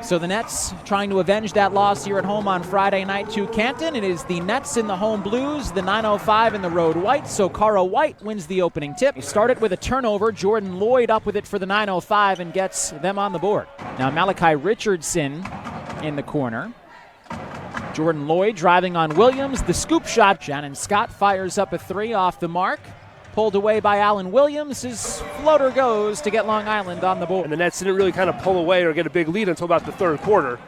So the Nets trying to avenge that loss here at home on Friday night to Canton. It is the Nets in the home blues, the 905 in the road white. So Cara White wins the opening tip. He started with a turnover. Jordan Lloyd up with it for the 905 and gets them on the board. Now Malachi Richardson in the corner. Jordan Lloyd driving on Williams. The scoop shot. Shannon Scott fires up a three off the mark. Pulled away by Alan Williams. His floater goes to get Long Island on the board. And the Nets didn't really kind of pull away or get a big lead until about the third quarter.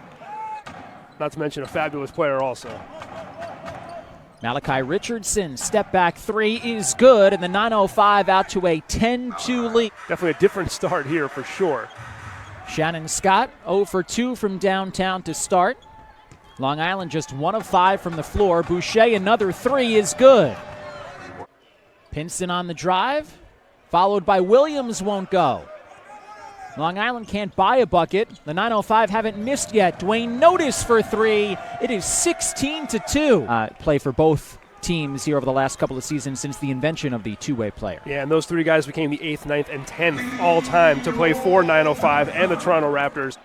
Not to mention a fabulous player also. Malachi Richardson, step back three is good, and the 905 out to a 10-2 lead. Definitely a different start here for sure. Shannon Scott 0 for 2 from downtown to start. Long Island just 1 of 5 from the floor. Boucher, another three is good. Pinson on the drive, followed by Williams, won't go. Long Island can't buy a bucket. The 905 haven't missed yet. Dwayne Notice for three. It is 16-2. Play for both teams here over the last couple of seasons since the invention of the two-way player. Yeah, and those three guys became the 8th, 9th, and 10th all-time to play for 905 and the Toronto Raptors.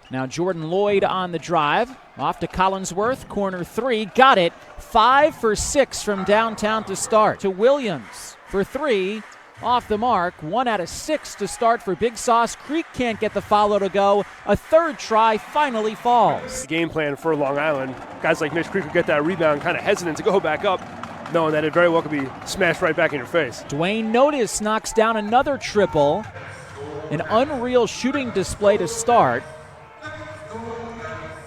Now Jordan Lloyd on the drive. Off to Collinsworth, corner three, got it. 5 for 6 from downtown to start. To Williams for three, off the mark. 1 out of 6 to start for Big Sauce. Creek can't get the follow to go. A third try finally falls. The game plan for Long Island, guys like Mitch Creek will get that rebound, kind of hesitant to go back up, knowing that it very well could be smashed right back in your face. Dwayne Notice knocks down another triple. An unreal shooting display to start.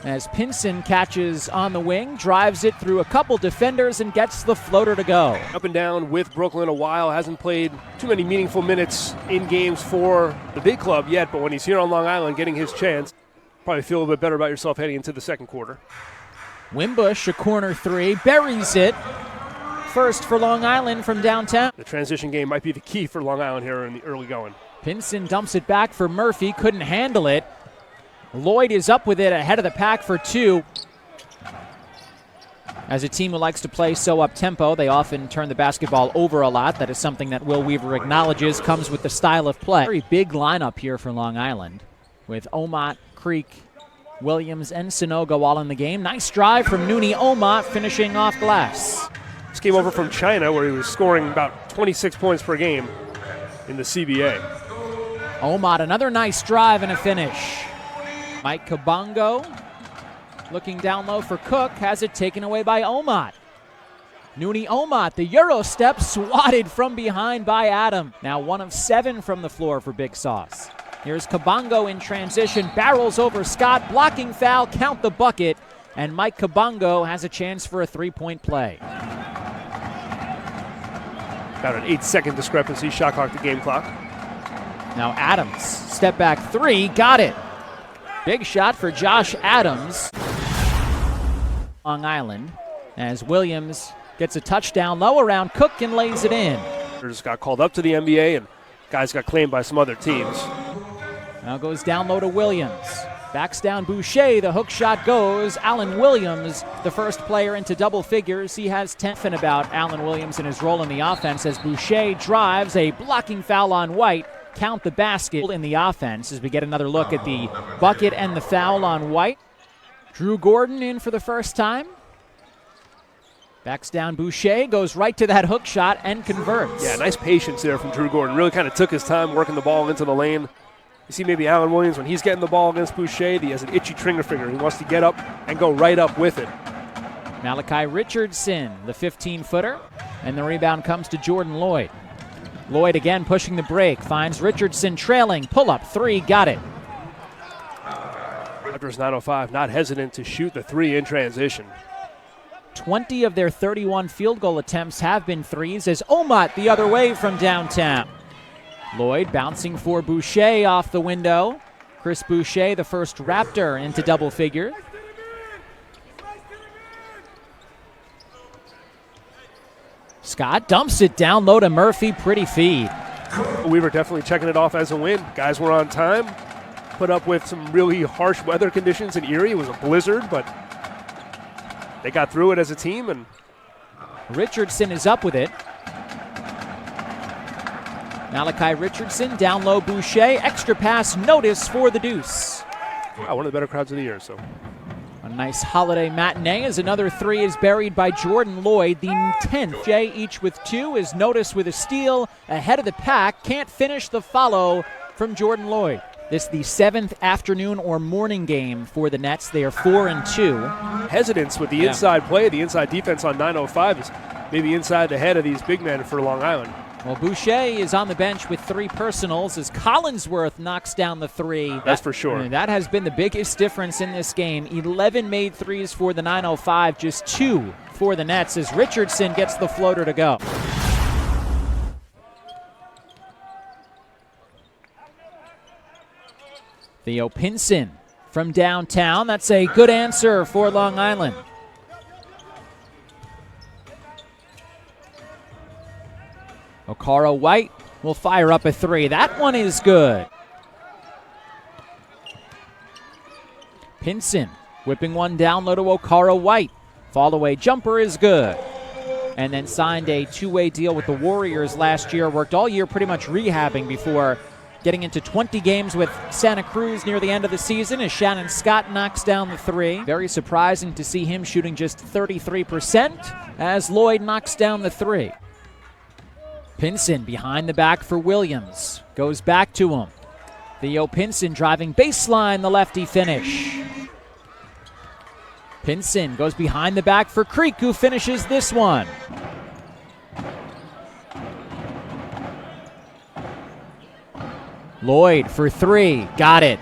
As Pinson catches on the wing, drives it through a couple defenders and gets the floater to go. Up and down with Brooklyn a while, hasn't played too many meaningful minutes in games for the big club yet, but when he's here on Long Island getting his chance, probably feel a little bit better about yourself heading into the second quarter. Wimbush, a corner three, buries it. First for Long Island from downtown. The transition game might be the key for Long Island here in the early going. Pinson dumps it back for Murphy, couldn't handle it. Lloyd is up with it ahead of the pack for two. As a team who likes to play so up-tempo, they often turn the basketball over a lot. That is something that Will Weaver acknowledges comes with the style of play. Very big lineup here for Long Island with Omot, Creek, Williams, and Sanogo all in the game. Nice drive from Nooney Omot finishing off glass. This came over from China where he was scoring about 26 points per game in the CBA. Omot, another nice drive and a finish. Mike Kabongo looking down low for Cook, has it taken away by Omot. Nooney Omot, the Euro step, swatted from behind by Adam. Now 1 of 7 from the floor for Big Sauce. Here's Kabongo in transition, barrels over Scott, blocking foul, count the bucket, and Mike Kabongo has a chance for a three-point play. About an 8-second discrepancy, shot clock to game clock. Now Adams, step back three, got it. Big shot for Josh Adams. Long Island as Williams gets a touchdown low around Cook and lays it in. Just got called up to the NBA and guys got claimed by some other teams. Now goes down low to Williams. Backs down Boucher, the hook shot goes. Alan Williams, the first player into double figures. He has 10 about Alan Williams and his role in the offense as Boucher drives, a blocking foul on White. Count the basket in the offense as we get another look at the bucket and the foul on White. Drew Gordon in for the first time. Backs down Boucher, goes right to that hook shot and converts. Yeah, nice patience there from Drew Gordon. Really kind of took his time working the ball into the lane. You see maybe Alan Williams, when he's getting the ball against Boucher, he has an itchy trigger finger. He wants to get up and go right up with it. Malachi Richardson, the 15-footer, and the rebound comes to Jordan Lloyd. Lloyd again pushing the break, finds Richardson trailing, pull-up three, got it. Raptors 905 not hesitant to shoot the three in transition. 20 of their 31 field goal attempts have been threes as Omot the other way from downtown. Lloyd bouncing for Boucher off the window. Chris Boucher, the first Raptor into double figure. Scott dumps it down low to Murphy, pretty feed. We were definitely checking it off as a win. Guys were on time, put up with some really harsh weather conditions in Erie. It was a blizzard, but they got through it as a team. And Richardson is up with it. Malachi Richardson down low Boucher, extra pass Notice for the deuce. Wow, one of the better crowds of the year. So a nice holiday matinee as another three is buried by Jordan Lloyd, the 10th. Jay, each with two, is noticed with a steal ahead of the pack. Can't finish the follow from Jordan Lloyd. This the 7th afternoon or morning game for the Nets. They are 4-2. Hesitance with the inside play, the inside defense on 9:05 is maybe inside the head of these big men for Long Island. Well, Boucher is on the bench with 3 personals as Collinsworth knocks down the three. That's for sure. That has been the biggest difference in this game. 11 made threes for the 905, just 2 for the Nets as Richardson gets the floater to go. Theo Pinson from downtown. That's a good answer for Long Island. Okara White will fire up a three. That one is good. Pinson whipping one down low to Okara White. Fall away jumper is good. And then signed a two-way deal with the Warriors last year. Worked all year pretty much rehabbing before getting into 20 games with Santa Cruz near the end of the season as Shannon Scott knocks down the three. Very surprising to see him shooting just 33% as Lloyd knocks down the three. Pinson behind the back for Williams. Goes back to him. Theo Pinson driving baseline, the lefty finish. Pinson goes behind the back for Creek, who finishes this one. Lloyd for three. Got it.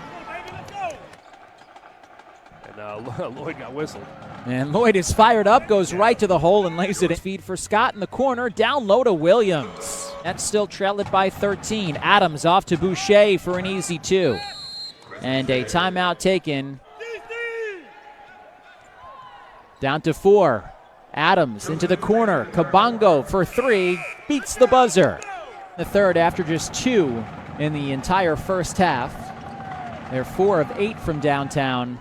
And Lloyd got whistled. And Lloyd is fired up, goes right to the hole and lays it in. Feed for Scott in the corner, down low to Williams. That's still trail it by 13. Adams off to Boucher for an easy 2. And a timeout taken. Down to 4. Adams into the corner. Kabongo for 3, beats the buzzer. The third after just 2 in the entire first half. They're 4 of 8 from downtown.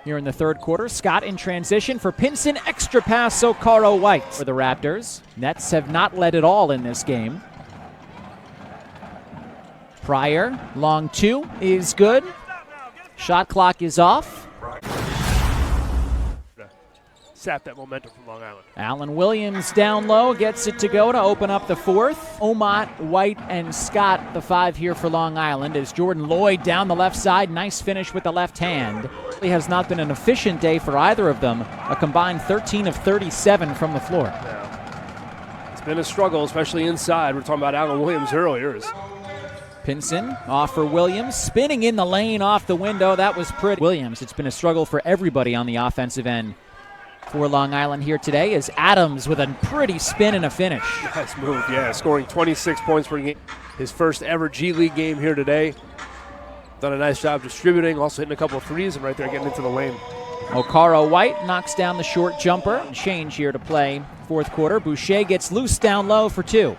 Here in the third quarter, Scott in transition for Pinson. Extra pass, Okara White for the Raptors. Nets have not led at all in this game. Payeer, long 2 is good. Shot clock is off. Sap that momentum from Long Island. Allen Williams down low, gets it to go to open up the fourth. Omot, White, and Scott, the 5 here for Long Island, as Jordan Lloyd down the left side. Nice finish with the left hand. It has not been an efficient day for either of them. A combined 13 of 37 from the floor. Yeah. It's been a struggle, especially inside. We were talking about Allen Williams earlier. Pinson off for Williams, spinning in the lane off the window. That was pretty. Williams, it's been a struggle for everybody on the offensive end for Long Island here today, as Adams with a pretty spin and a finish. Nice move, yeah, scoring 26 points per game. His first ever G League game here today. Done a nice job distributing, also hitting a couple of threes and right there getting into the lane. Okara White knocks down the short jumper. Change here to play fourth quarter. Boucher gets loose down low for 2.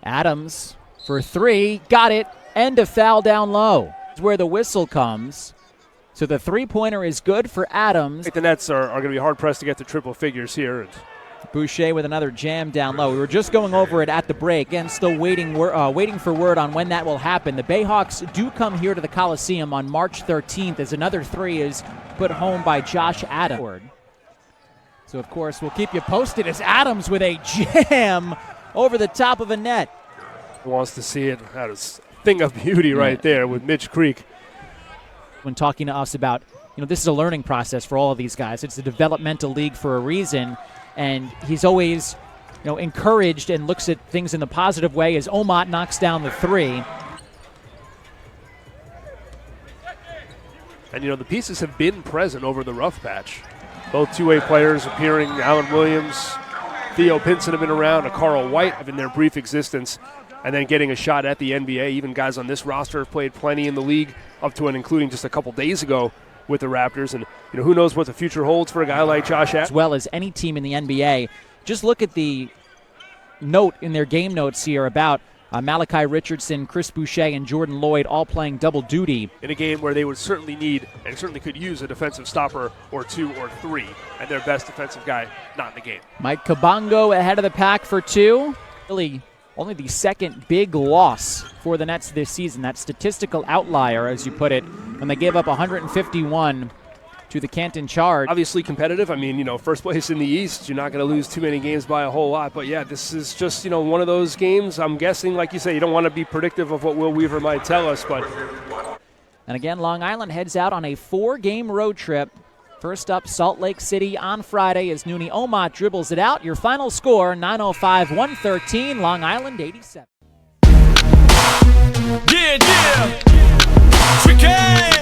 Adams for 3, got it, and a foul down low. Where the whistle comes. So the three-pointer is good for Adams. I think the Nets are going to be hard-pressed to get to triple figures here. Boucher with another jam down low. We were just going over it at the break. Again, still waiting for word on when that will happen. The Bayhawks do come here to the Coliseum on March 13th as another 3 is put home by Josh Adams. So, of course, we'll keep you posted as Adams with a jam over the top of a net. Wants to see it. That is thing of beauty right there with Mitch Creek. When talking to us about, this is a learning process for all of these guys. It's a developmental league for a reason, and he's always, encouraged and looks at things in the positive way as Omot knocks down the 3. And, the pieces have been present over the rough patch. Both two-way players appearing. Allen Williams, Theo Pinson have been around. Okara White have in their brief existence. And then getting a shot at the NBA. Even guys on this roster have played plenty in the league, up to and including just a couple days ago with the Raptors. And, who knows what the future holds for a guy like Josh Adams. As well as any team in the NBA. Just look at the note in their game notes here about Malachi Richardson, Chris Boucher, and Jordan Lloyd all playing double duty. In a game where they would certainly need and certainly could use a defensive stopper or 2 or 3. And their best defensive guy not in the game. Mike Kabongo ahead of the pack for 2. Really Only the second big loss for the Nets this season. That statistical outlier, as you put it, when they gave up 151 to the Canton Charge. Obviously competitive. I mean, first place in the East, you're not going to lose too many games by a whole lot. But, yeah, this is just, one of those games. I'm guessing, like you say, you don't want to be predictive of what Will Weaver might tell us. But And again, Long Island heads out on a 4-game road trip. First up, Salt Lake City on Friday as Nooni Omot dribbles it out. Your final score, 905-113, Long Island 87. Yeah, yeah. Tricky.